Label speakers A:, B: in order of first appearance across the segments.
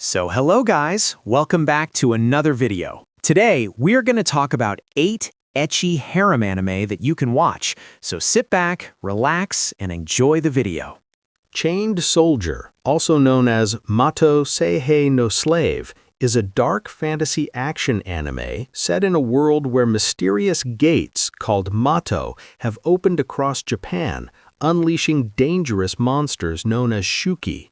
A: So hello guys, welcome back to another video. Today, we're going to talk about 8 ecchi harem anime that you can watch, so sit back, relax, and enjoy the video.
B: Chained Soldier, also known as Mato Seihei no Slave, is a dark fantasy action anime set in a world where mysterious gates called Mato have opened across Japan, unleashing dangerous monsters known as Shuki.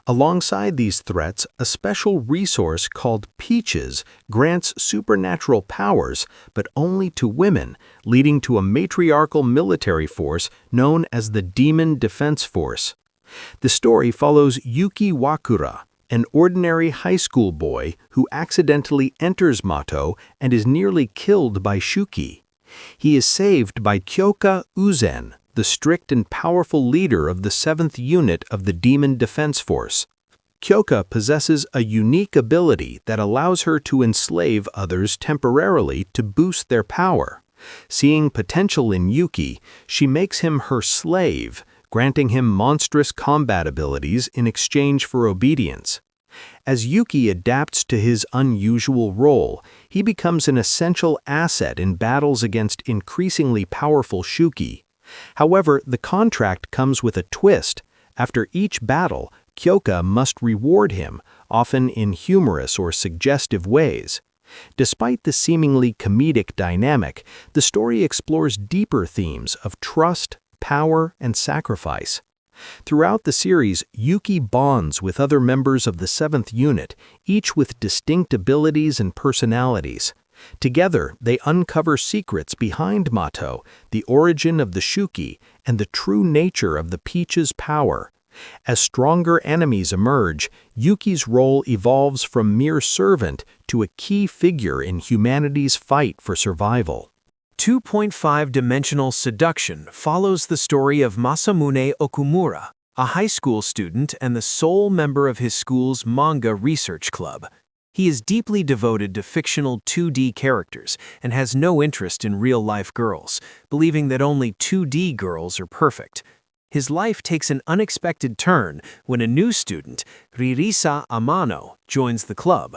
B: Alongside these threats, a special resource called Peaches grants supernatural powers, but only to women, leading to a matriarchal military force known as the Demon Defense Force. The story follows Yuki Wakura, an ordinary high school boy who accidentally enters Mato and is nearly killed by Shuki. He is saved by Kyoka Uzen, the strict and powerful leader of the 7th unit of the Demon Defense Force. Kyoka possesses a unique ability that allows her to enslave others temporarily to boost their power. Seeing potential in Yuki, she makes him her slave, granting him monstrous combat abilities in exchange for obedience. As Yuki adapts to his unusual role, he becomes an essential asset in battles against increasingly powerful Shuki. However, the contract comes with a twist. After each battle, Kyoka must reward him, often in humorous or suggestive ways. Despite the seemingly comedic dynamic, the story explores deeper themes of trust, power, and sacrifice. Throughout the series, Yuki bonds with other members of the 7th unit, each with distinct abilities and personalities. Together, they uncover secrets behind Mato, the origin of the Shuki, and the true nature of the Peach's power. As stronger enemies emerge, Yuki's role evolves from mere servant to a key figure in humanity's fight for survival.
A: 2.5-dimensional seduction follows the story of Masamune Okumura, a high school student and the sole member of his school's manga research club. He is deeply devoted to fictional 2D characters and has no interest in real-life girls, believing that only 2D girls are perfect. His life takes an unexpected turn when a new student, Ririsa Amano, joins the club.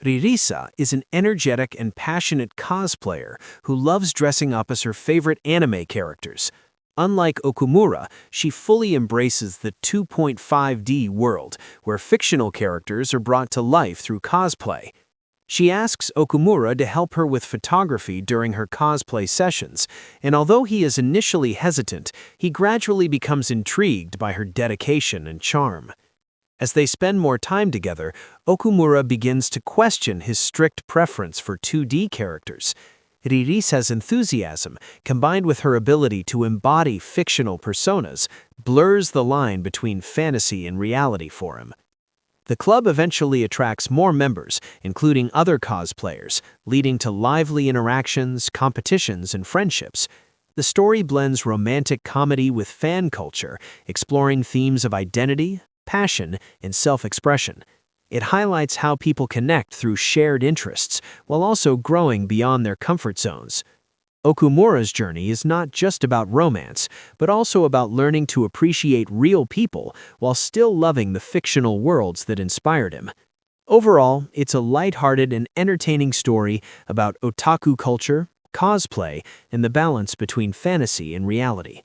A: Ririsa is an energetic and passionate cosplayer who loves dressing up as her favorite anime characters. Unlike Okumura, she fully embraces the 2.5D world, where fictional characters are brought to life through cosplay. She asks Okumura to help her with photography during her cosplay sessions, and although he is initially hesitant, he gradually becomes intrigued by her dedication and charm. As they spend more time together, Okumura begins to question his strict preference for 2D characters. Ririsa's enthusiasm, combined with her ability to embody fictional personas, blurs the line between fantasy and reality for him. The club eventually attracts more members, including other cosplayers, leading to lively interactions, competitions, and friendships. The story blends romantic comedy with fan culture, exploring themes of identity, passion, and self-expression. It highlights how people connect through shared interests, while also growing beyond their comfort zones. Okumura's journey is not just about romance, but also about learning to appreciate real people while still loving the fictional worlds that inspired him. Overall, it's a lighthearted and entertaining story about otaku culture, cosplay, and the balance between fantasy and reality.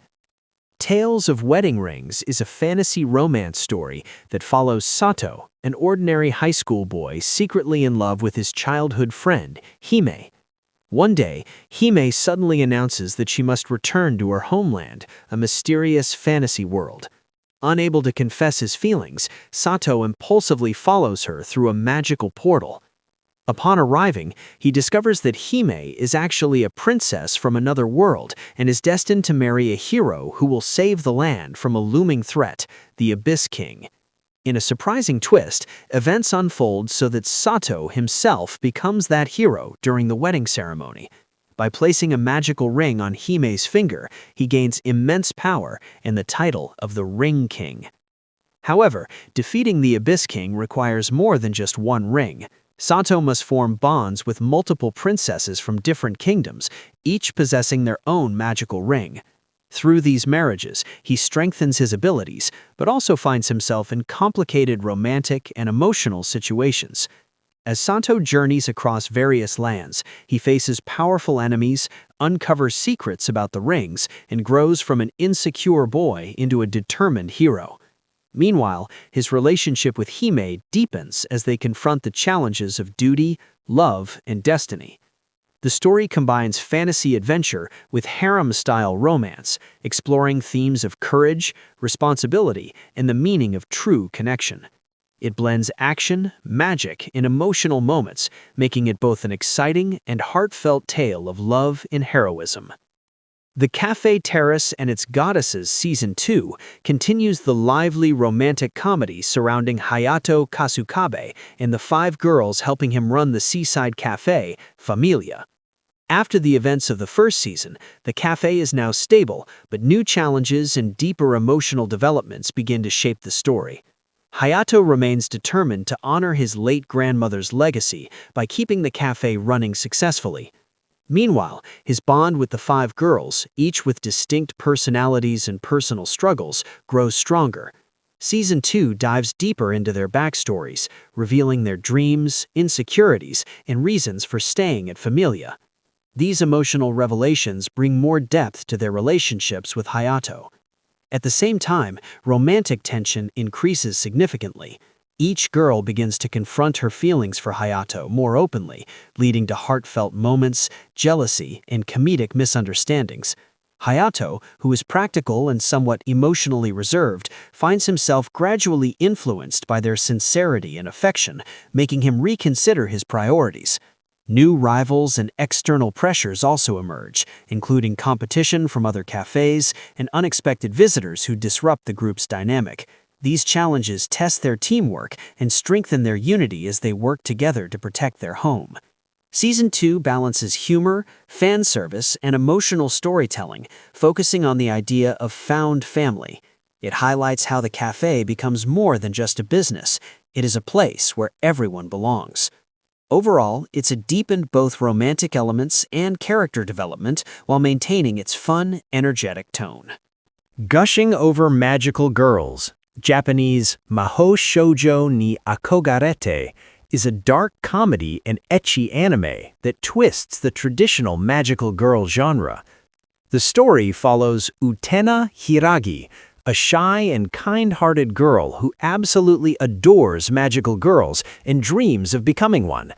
A: Tales of Wedding Rings is a fantasy romance story that follows Sato, an ordinary high school boy secretly in love with his childhood friend, Hime. One day, Hime suddenly announces that she must return to her homeland, a mysterious fantasy world. Unable to confess his feelings, Sato impulsively follows her through a magical portal. Upon arriving, he discovers that Hime is actually a princess from another world and is destined to marry a hero who will save the land from a looming threat, the Abyss King. In a surprising twist, events unfold so that Sato himself becomes that hero during the wedding ceremony. By placing a magical ring on Hime's finger, he gains immense power and the title of the Ring King. However, defeating the Abyss King requires more than just one ring. Sato must form bonds with multiple princesses from different kingdoms, each possessing their own magical ring. Through these marriages, he strengthens his abilities, but also finds himself in complicated romantic and emotional situations. As Santo journeys across various lands, he faces powerful enemies, uncovers secrets about the rings, and grows from an insecure boy into a determined hero. Meanwhile, his relationship with Hime deepens as they confront the challenges of duty, love, and destiny. The story combines fantasy adventure with harem-style romance, exploring themes of courage, responsibility, and the meaning of true connection. It blends action, magic, and emotional moments, making it both an exciting and heartfelt tale of love and heroism. The Cafe Terrace and Its Goddesses Season 2 continues the lively romantic comedy surrounding Hayato Kasukabe and the 5 girls helping him run the seaside cafe, Familia. After the events of the first season, the cafe is now stable, but new challenges and deeper emotional developments begin to shape the story. Hayato remains determined to honor his late grandmother's legacy by keeping the cafe running successfully. Meanwhile, his bond with the 5 girls, each with distinct personalities and personal struggles, grows stronger. Season 2 dives deeper into their backstories, revealing their dreams, insecurities, and reasons for staying at Familia. These emotional revelations bring more depth to their relationships with Hayato. At the same time, romantic tension increases significantly. Each girl begins to confront her feelings for Hayato more openly, leading to heartfelt moments, jealousy, and comedic misunderstandings. Hayato, who is practical and somewhat emotionally reserved, finds himself gradually influenced by their sincerity and affection, making him reconsider his priorities. New rivals and external pressures also emerge, including competition from other cafes and unexpected visitors who disrupt the group's dynamic. These challenges test their teamwork and strengthen their unity as they work together to protect their home. Season 2 balances humor, fan service, and emotional storytelling, focusing on the idea of found family. It highlights how the cafe becomes more than just a business. It is a place where everyone belongs. Overall, it's deepened both romantic elements and character development while maintaining its fun, energetic tone. Gushing Over Magical Girls, Japanese Mahou Shoujo ni Akogarete, is a dark comedy and ecchi anime that twists the traditional magical girl genre. The story follows Utena Hiragi, a shy and kind-hearted girl who absolutely adores magical girls and dreams of becoming one.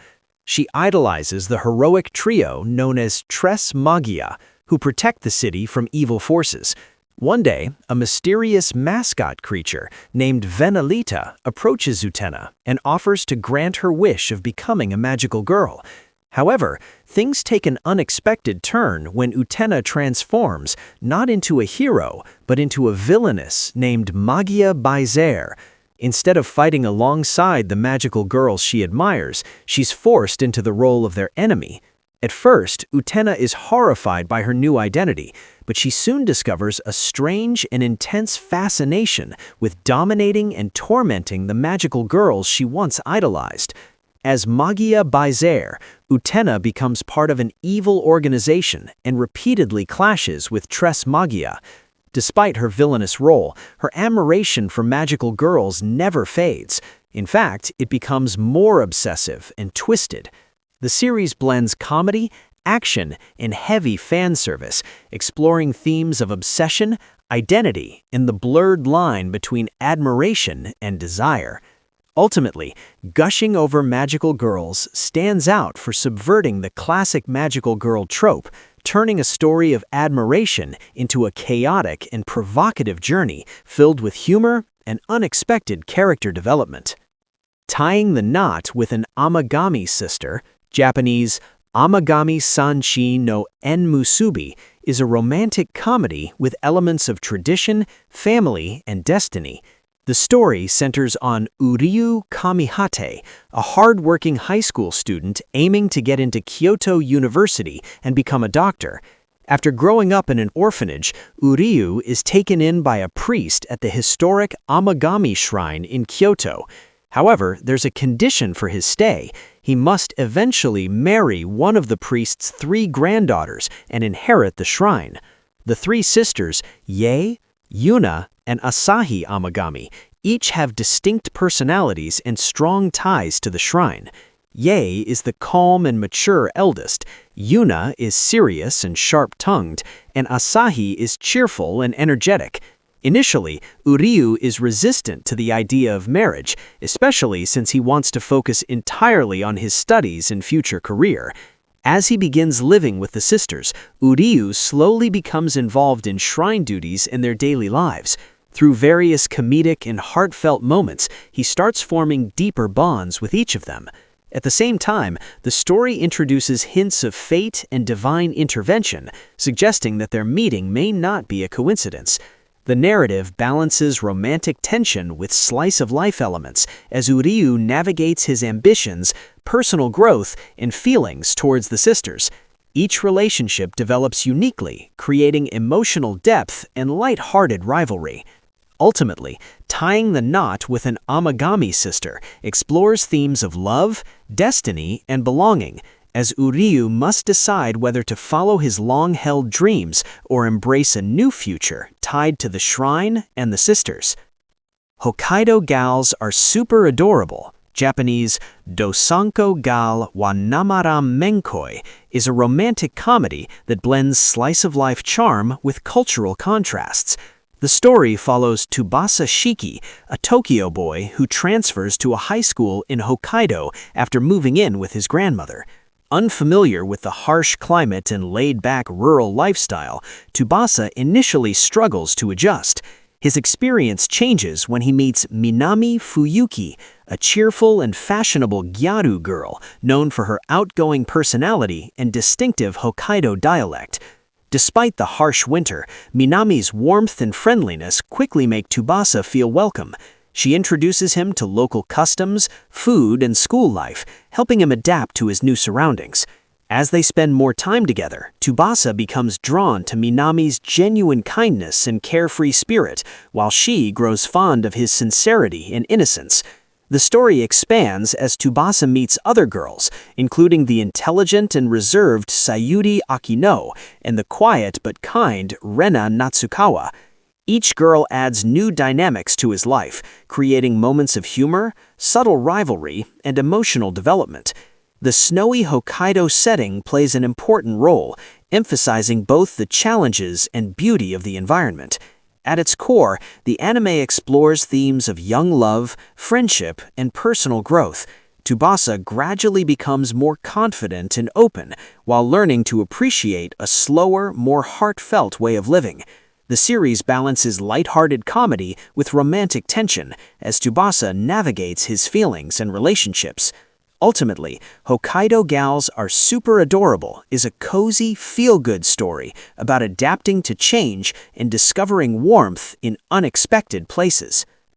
A: She idolizes the heroic trio known as Tres Magia, who protect the city from evil forces. One day, a mysterious mascot creature named Venalita approaches Utena and offers to grant her wish of becoming a magical girl. However, things take an unexpected turn when Utena transforms not into a hero, but into a villainess named Magia Baizer. Instead of fighting alongside the magical girls she admires, she's forced into the role of their enemy. At first, Utena is horrified by her new identity, but she soon discovers a strange and intense fascination with dominating and tormenting the magical girls she once idolized. As Magia Baizer, Utena becomes part of an evil organization and repeatedly clashes with Tres Magia. Despite her villainous role, her admiration for magical girls never fades. In fact, it becomes more obsessive and twisted. The series blends comedy, action, and heavy fan service, exploring themes of obsession, identity, and the blurred line between admiration and desire. Ultimately, Gushing Over Magical Girls stands out for subverting the classic magical girl trope, turning a story of admiration into a chaotic and provocative journey filled with humor and unexpected character development. Tying the Knot with an Amagami Sister, Japanese Amagami Sanchi no Enmusubi, is a romantic comedy with elements of tradition, family, and destiny. The story centers on Uryu Kamihate, a hard-working high school student aiming to get into Kyoto University and become a doctor. After growing up in an orphanage, Uryu is taken in by a priest at the historic Amagami Shrine in Kyoto. However, there's a condition for his stay. He must eventually marry one of the priest's 3 granddaughters and inherit the shrine. The three sisters, Yae, Yuna, and Asahi Amagami, each have distinct personalities and strong ties to the shrine. Yae is the calm and mature eldest, Yuna is serious and sharp-tongued, and Asahi is cheerful and energetic. Initially, Uryu is resistant to the idea of marriage, especially since he wants to focus entirely on his studies and future career. As he begins living with the sisters, Uryu slowly becomes involved in shrine duties in their daily lives. Through various comedic and heartfelt moments, he starts forming deeper bonds with each of them. At the same time, the story introduces hints of fate and divine intervention, suggesting that their meeting may not be a coincidence. The narrative balances romantic tension with slice-of-life elements as Uryu navigates his ambitions, personal growth, and feelings towards the sisters. Each relationship develops uniquely, creating emotional depth and light-hearted rivalry. Ultimately, Tying the Knot with an Amagami sister explores themes of love, destiny, and belonging, as Uryu must decide whether to follow his long-held dreams or embrace a new future tied to the shrine and the sisters. Hokkaido Gals Are Super Adorable, Japanese Dosanko Gal wa Namaram Menkoi, is a romantic comedy that blends slice-of-life charm with cultural contrasts. The story follows Tsubasa Shiki, a Tokyo boy who transfers to a high school in Hokkaido after moving in with his grandmother. Unfamiliar with the harsh climate and laid-back rural lifestyle, Tsubasa initially struggles to adjust. His experience changes when he meets Minami Fuyuki, a cheerful and fashionable gyaru girl known for her outgoing personality and distinctive Hokkaido dialect. Despite the harsh winter, Minami's warmth and friendliness quickly make Tsubasa feel welcome. She introduces him to local customs, food, and school life, helping him adapt to his new surroundings. As they spend more time together, Tsubasa becomes drawn to Minami's genuine kindness and carefree spirit, while she grows fond of his sincerity and innocence. The story expands as Tsubasa meets other girls, including the intelligent and reserved Sayuri Akino and the quiet but kind Rena Natsukawa. Each girl adds new dynamics to his life, creating moments of humor, subtle rivalry, and emotional development. The snowy Hokkaido setting plays an important role, emphasizing both the challenges and beauty of the environment. At its core, the anime explores themes of young love, friendship, and personal growth. Tsubasa gradually becomes more confident and open, while learning to appreciate a slower, more heartfelt way of living. The series balances lighthearted comedy with romantic tension as Tsubasa navigates his feelings and relationships. Ultimately, Hokkaido Gals Are Super Adorable is a cozy, feel-good story about adapting to change and discovering warmth in unexpected places.